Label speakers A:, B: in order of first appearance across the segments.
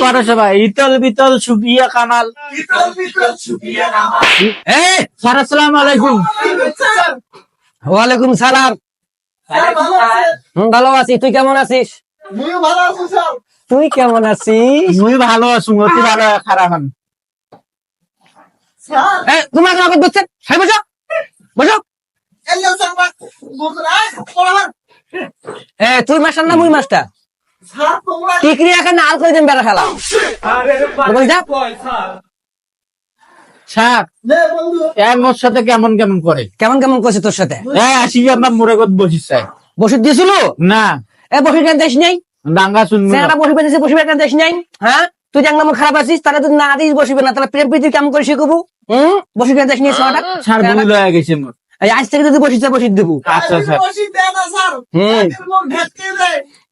A: পৌরসভা ইতল বিতল সুপিয়া কামাল। স্যার আসসালাম আলাইকুম।
B: ওয়ালাইকুম সালাম। ভালো আছি, তুই কেমন আছিস? তুই কেমন আছিস?
A: মুই ভালো আছি, অতি ভালো খারাপ হন।
B: তোমার নগদ বসছেন, বসো বসো। তুই মাস্টার না মুই মাস্টার? টিকরি এখানে আল করে দেন বেড়া খেলা।
A: স্যার মোর সাথে কেমন কেমন করে,
B: কেমন কেমন করছে তোর সাথে?
A: আসি আমার মোরে গত বসিস চাই
B: বসে দিয়েছিল
A: না,
B: বসে কেন দেশ নেই?
A: দাঙ্গা শুনবি না।
B: বসে পেয়েছে, বসে কেন দেশ নেই? হ্যাঁ, তুই যে নাম খারাপ আছিস, তারা তুই না দিস বসবে না, তাহলে প্রেম প্রীতি কেমন করে শিখবো? বসে কেন দেশ নিয়ে
A: স্যার ভুল হয়ে গেছে মোর।
B: আজ থেকে যদি বসিস বসিয়ে দেবো।
A: আচ্ছা স্যার।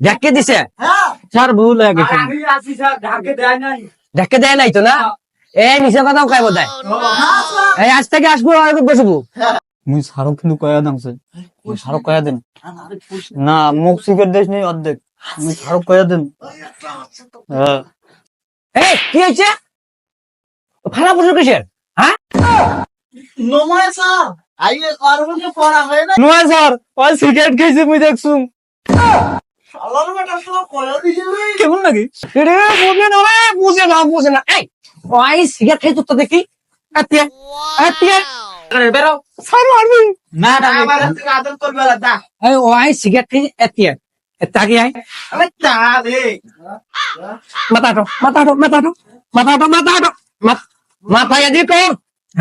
B: ঢাকে দিছে?
A: স্যার ভুল হয়ে গেছে।
B: ঢাকে দেয় নাই তো না? নিচে কথাও কয় বোধ হয়। আজ থেকে আসবো আর বসবো।
C: মুই সারও কিন্তু কয়া দাম সারও কয়া দেন না, মুখ সিগারেট দেশ নেই অর্ধেক, মুই সারও কয়া দেন।
B: কি হয়েছে? ফালা বসে কিসের? হ্যাঁ
C: নয় স্যার, ওই সিগারেট খেয়েছে মুই দেখছুম। কেমন নাকি?
B: বুঝে না। ওই সিগারেট খেয়ে তো দেখি বেরো
A: না
B: ওই সিগারেট খেয়ে এতিয়া তাকে আয় মাথা দিয়ে কর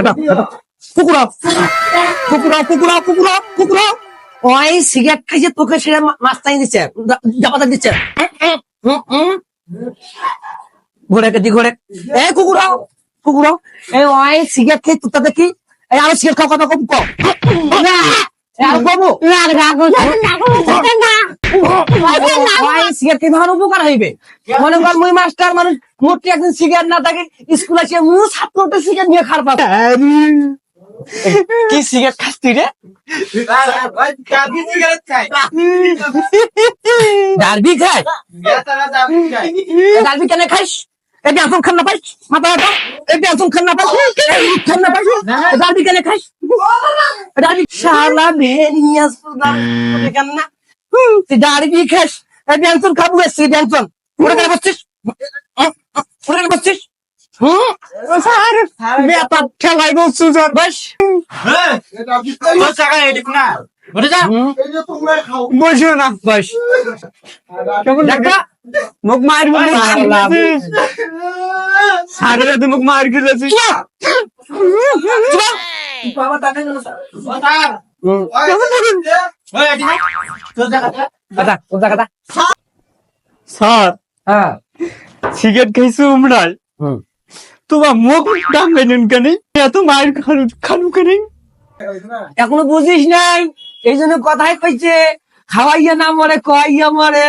B: কুকুরা ওই সিগারেট খাইছে, তোকে সেটা মাস্তানি দিচ্ছে, জাপাতা দিচ্ছে। ঘোরে কুকুরা ওই সিগারেট খেয়ে তুই দেখি আরো সিগারেট খাওয়া কথা কম কম সিগারেট খেয়ে উপকার হইবে। মনে কর মুই মাস্টার মানুষ, মোটে একদিন সিগারেট না থাকে স্কুল আসে মু ছাত্রটা সিগারেট নিয়ে খারাপ পাবে। কি সিগারেট খাস তুই রে? ডারবি খাই? ডারবি কেন খাইস? এটা এখন খান না পাইস, মাথা এটা এখন খান না পাইস, ডারবি কেন খাইস? ডারবি শালা বেরিয়াস কেন না তুই ডারবি খাস? ড্যান্সন খাবো এসছি, ড্যান্সন ওরা কেন বসছিস? ওরা কেন বসছিস? খেলাই বলছো স্যার, বাস বসো না, বাস
C: মুখ মার সারে মুখ মার গেছি। স্যার
B: হ্যাঁ
C: সিগারেট খাইছো উমরাই, তোমার মুখ ডাঙ্গাইলেন কেন? এত মায়ের খালু কেন?
B: এখনো বুঝিস নাই, এই জন্য কথাই কইছে খাওয়াইয়া না মরে, খাওয়াইয়া মরে।